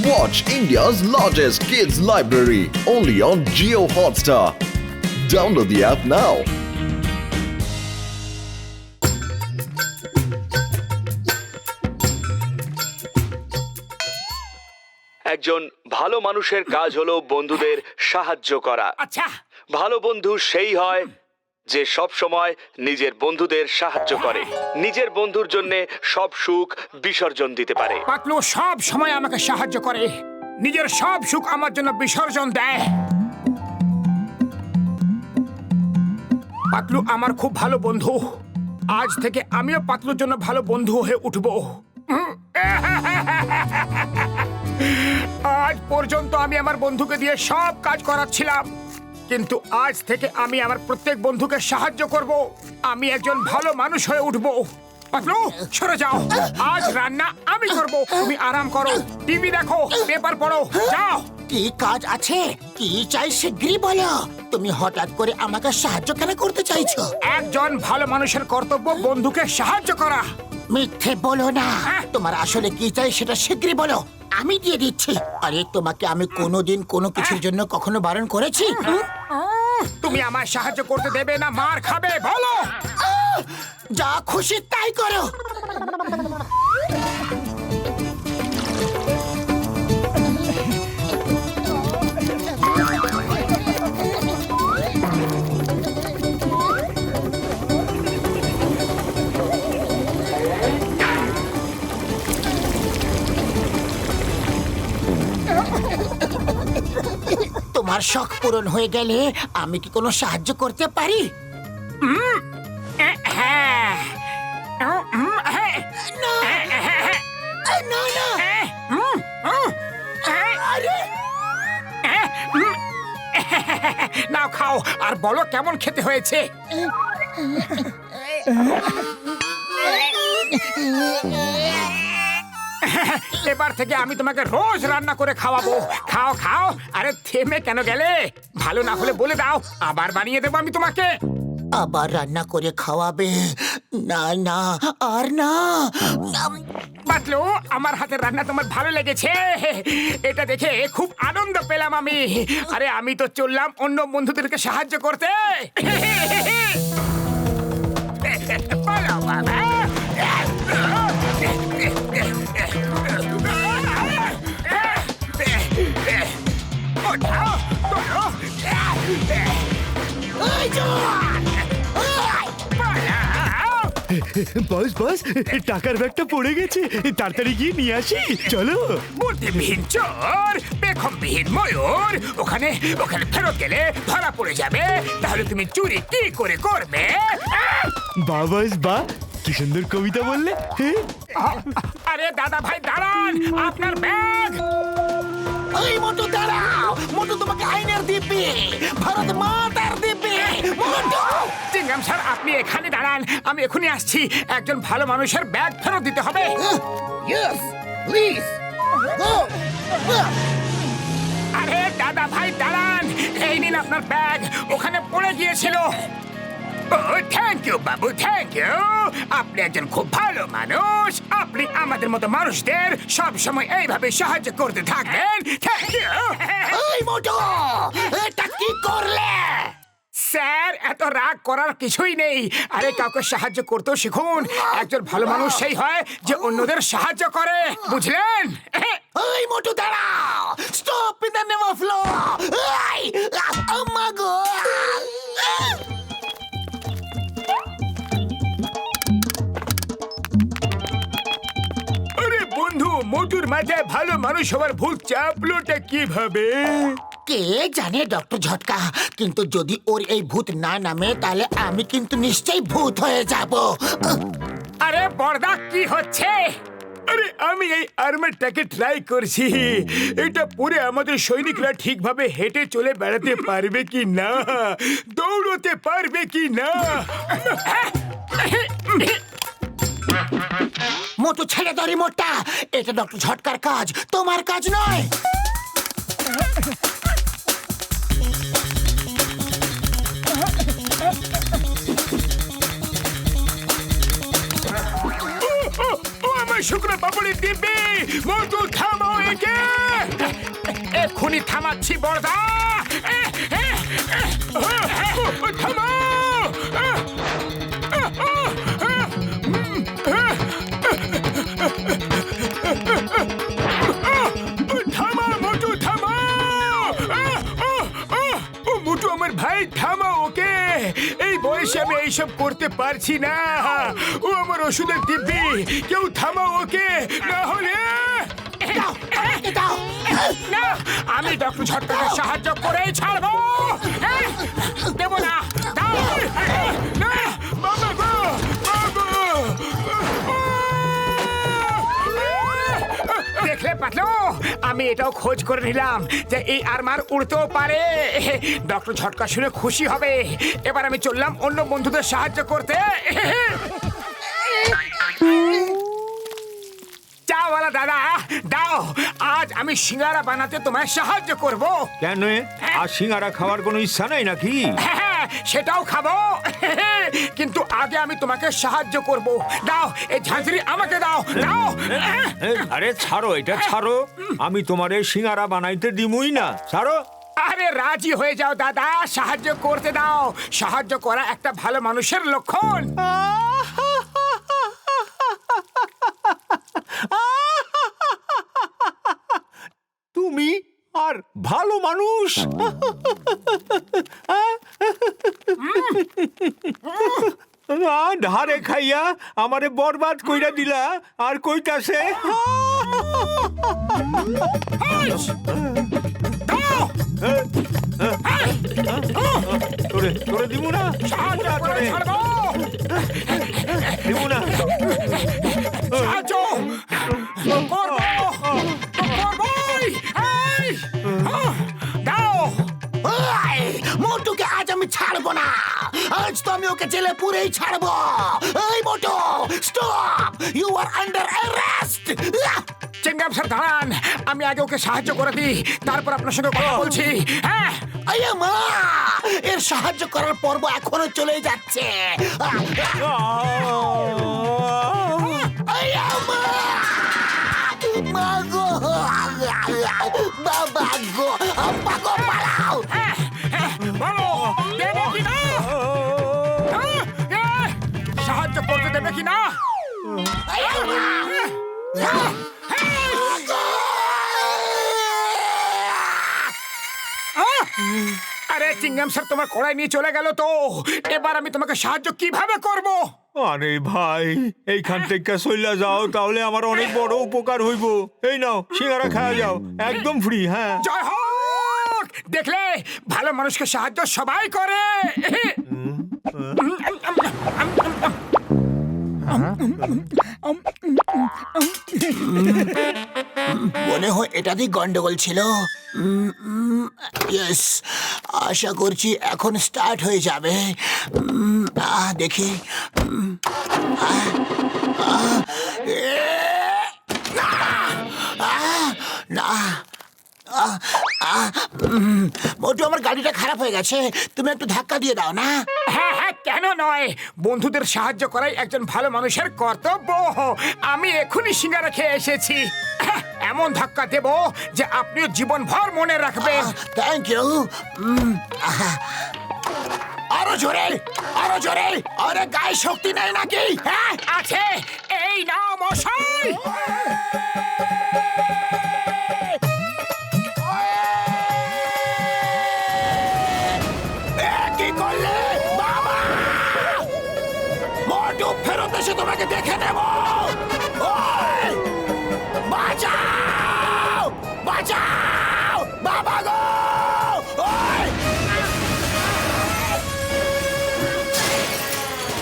Watch India's largest kids library only on Jio Hotstar. Download the app now. একজন ভালো মানুষের কাজ হলো বন্ধুদের সাহায্য করা। আচ্ছা, ভালো বন্ধু সেই হয় যে সব সময় নিজের বন্ধুদের সাহায্য করে, নিজের বন্ধুর জন্য সব সুখ বিসর্জন দিতে পারে। পাতলু সব সময় আমাকে সাহায্য করে, নিজের সব সুখ আমার জন্য বিসর্জন দেয়। পাতলু আমার খুব ভালো বন্ধু। আজ থেকে আমিও পাতলুর জন্য ভালো বন্ধু হয়ে উঠবো। আজ পর্যন্ত আমি আমার বন্ধুকে দিয়ে সব কাজ করাচ্ছিলাম, কিন্তু আজ থেকে আমি আমার প্রত্যেক বন্ধুকে সাহায্য করব। আমি একজন ভালো মানুষ হয়ে উঠব। পাতলু সরে যাও, আজ রান্না আমি করব, তুমি আরাম করো, টিভি দেখো, পেপার পড়ো, যাও। কি কাজ আছে, কি চাই শিগগিরই বলো। তুমি হঠাৎ করে আমাকে সাহায্য কেন করতে চাইছো? একজন ভালো মানুষের কর্তব্য বন্ধুকে সাহায্য করা। মিথ্যে বলো না, তোমার আসলে কি চাই সেটা শিগগিরই বলো, আমি দিয়ে দিচ্ছি। আরে তোমাকে আমি কোনোদিন কোনো কিছুর জন্য কখনো বারণ করেছি? তুমি আমায় সাহায্য করতে দেবে না মার খাবে? বলো। যা খুশি তাই করো। তোমার শখ পূরণ হয়ে গেলে আমি কি কোনো সাহায্য করতে পারি? হ্যাঁ। না না না, আরে নাও খাও আর বলো কেমন খেতে হয়েছে। এবার থেকে আমি তোমাকে রোজ রান্না করে খাওয়াবো। খাও খাও। আরে থেমে কেন গেলে? ভালো না হলে বলে দাও, আবার বানিয়ে দেবো আমি তোমাকে। আবার রান্না করে খাওয়াবে? না না, আর না। পাতলু আমার হাতের রান্না তোমার ভালো লেগেছে? এটা দেখে খুব আনন্দ পেলাম আমি। আরে আমি তো চললাম অন্য বন্ধুদেরকে সাহায্য করতে। বলো বাবা। ওঠাও, তোলো। এই যে, বস বস, টাকার ব্যাগটা পড়ে গেছে, তাড়াতাড়ি গিয়ে নিয়ে আসি। চলো। বুদ্ধিবিহীন চোর, বেখমবিহীন ময়ূর, ওখানে ওখানে ফেরত গেলে ধরা পড়ে যাবে। তাহলে তুমি চুরি কি করে করবে? বাবাস বা, কি সুন্দর কবিতা বললে। আরে দাদা ভাই দাঁড়ান, আপনার ব্যাগ। এই মোটু দাঁড়াও, মোটু তোমাকে আইনের দিব্যি, ভারত মাতার দিব্যি। মোটু, চিংগাম স্যার আপনি এখানে দাঁড়ান, আমি এখনই আসছি। একজন ভালো মানুষের ব্যাগ ফেরত দিতে হবে। Yes please go. আরে দাদা ভাই দাঁড়ান, এই নিন আপনার ব্যাগ, ওখানে পড়ে গিয়েছিল। Thank you Babu, thank you. আপনি একজন খুব ভালো মানুষ। আপনি আমাদের মতো মানুষদের সব সময় এইভাবে সাহায্য করতে থাকবেন। Thank you. এই মোটু, এটা কি করলে? স্যার এত রাগ করার কিছুই নেই। আরে কাউকে সাহায্য করতেও শিখুন। একজন ভালো মানুষ সেই হয় যে অন্যদের সাহায্য করে, বুঝলেন? এই মোটু দাঁড়াও, stop in the name of law. এই আম্মা গো। আরে বন্ধু, মোটুর মাথায় ভালো মানুষ হওয়ার ভূত চাপলোটা কিভাবে? কে জানে ডক্টর ঝটকা, কিন্তু যদি ওর এই ভূত না নামে তাহলে আমি কিন্তু নিশ্চয়ই ভূত হয়ে যাব। আরে বড়দা কি হচ্ছে? আরে আমি এই আর্মারটাকে ট্রাই করছি। এটা পরে আমাদের সৈনিকরা ঠিকভাবে হেঁটে চলে বেড়াতে পারবে কি না, দৌড়তে পারবে কি না। মোটু ছেড়ে দাও রিমোটটা, এটা ডক্টর ঝটকার কাজ, তোমার কাজ নয়। ও আমার শুকনো পাপড়ি দিব্যি, মোটু থামো একে এক্ষুনি থামাচ্ছি বড়দা থামাও থামা মোটু থামা ও মোটু আমার ভাই থামা ওকে এই বয়সে আমি এইসব করতে পারছি না ও আমার ওষুধের দিব্যি কেউ থামা ওকে না হলে দাও, আমাকে দাও। না আমি ডক্টর ঝটকাকে সাহায্য করেই ছাড়বো দেব না দাও না বাবা গো বাবা দেখলে পাতলো আমি এটাও খোঁজ করে নিলাম যে এই আরমার উড়তেও পারে ডক্টর ঝটকা শুনে খুশি হবে এবার আমি চললাম অন্য বন্ধুদের সাহায্য করতে চাওয়ালা দাদা দাও আজ আমি সিঙ্গারা বানাতে তোমায় সাহায্য করব কেন আর সিঙ্গারা খাওয়ার কোনো ইচ্ছা নাই নাকি? হ্যাঁ সেটাও খাবো কিন্তু আগে আমি তোমাকে সাহায্য করব দাও এই ঝাঁঝরি আমাকে দাও দাও আরে ছাড়ো এটা ছাড়ো, আমি তোমার এই সিঙ্গারা বানাইতে দিমুই না, ছাড়ো। আরে রাজি হয়ে যাও দাদা সাহায্য করতে দাও সাহায্য করা একটা ভালো মানুষের লক্ষণ তুমি আর ভালো মানুষ? ধারে খাইয়া আমারে বরবাদ কইরা দিলা আর কইতাছে তোরে তোরে দিব না, সাহায্য করে ছাড়বো দিব না। সাহায্য করবো করবোই এই, দাও ওই, মোটুকে আজ আমি ছাড়বো না আজ তো আমি ওকে জেলে পুরেই ছাড়বো এই মোটু stop you are under arrest Chingum sir দাঁড়ান আমি আগে ওকে সাহায্য করে দিই তারপর আপনার সঙ্গে কথা বলছি হ্যাঁ আরে মা এর সাহায্য করার পর্ব এখনো চলেই যাচ্ছে আরে মা মা গো বাবা গো আব্বা গো পালাও বলো দেবে কি না সাহায্য করতে দেবে কি না আরে মা আরে চিংগাম স্যার তোমার কড়াই নিয়ে চলে গেল তো এবার আমি তোমাকে সাহায্য কিভাবে করব আরে ভাই এইখান থেকে চইলা যাও তাহলে আমার অনেক বড় উপকার হইব। এই নাও সিঙ্গারা খাওয়া যাও একদম ফ্রি। হ্যাঁ জয় হোক দেখলে ভালো মানুষকে সাহায্য সবাই করে মনে হয় এটাতেই গন্ডগোল ছিল ইয়েস আশা করছি এখন স্টার্ট হয়ে যাবে দেখি না মোটু আমার গাড়িটা খারাপ হয়ে গেছে তুমি একটু ধাক্কা দিয়ে দাও না হ্যাঁ হ্যাঁ কেন নয় বন্ধুদের সাহায্য করাই একজন ভালো মানুষের কর্তব্য আমি এখনই সিঙ্গারা খেয়ে এসেছি এমন ধাক্কা দেব যে আপনিও জীবনভর মনে রাখবেন থ্যাংক ইউ আরো জোরে আরো জোরে আরে গায়ে শক্তি নেই নাকি হ্যাঁ আছে এই নাও মশাই কি করলে বাবা মোটু ফেরত এসে তোমাকে দেখে নেব ওই! বাঁচাও বাঁচাও বাবা গো ওই!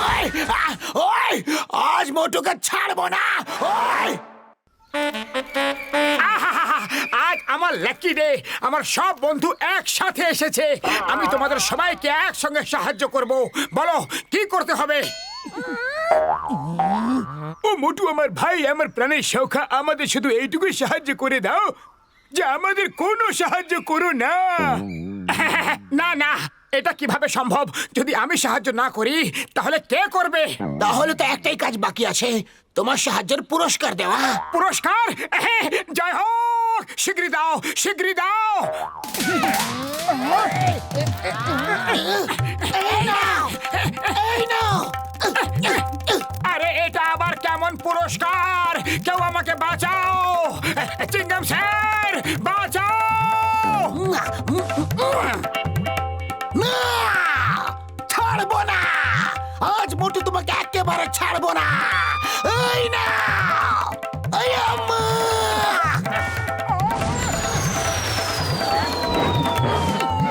ওই! ওই! আজ মোটুকে ছাড়বো না ওই! আজ আমার লাকি ডে আমার সব বন্ধু একসাথে এসেছে আমি তোমাদের সবাইকে একসঙ্গে সাহায্য করব বলো কি করতে হবে ও মোটু আমার ভাই আমার প্রাণের সৌখা আমাদের শুধু এইটুকুই সাহায্য করে দাও যে আমাদের কোনো সাহায্য করো না না না এটা কিভাবে সম্ভব যদি আমি সাহায্য না করি তাহলে কে করবে তাহলে তো একটাই কাজ বাকি আছে তোমার সাহায্যের পুরস্কার দেওয়া পুরস্কার জয় হোক শিগগিরই দাও, শিগগিরই দাও। এই নাও। আরে এটা আবার কেমন পুরস্কার? কেউ আমাকে বাঁচাও, চিংগাম স্যার, বাঁচাও। না, ছাড়বো না। আজ মোটু তোমাকে একেবারে ছাড়বো না। এই না, এই আম্মা।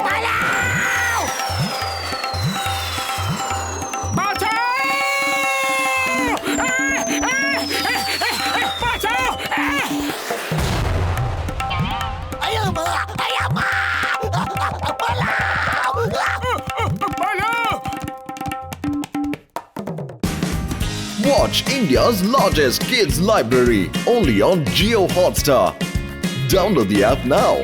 পালাও! বাঁচাও! বাঁচাও! এই আম্মা, এই আম্মা। পালাও! পালাও! Watch India's largest kids library only on Geo Hotstar. Download the app now.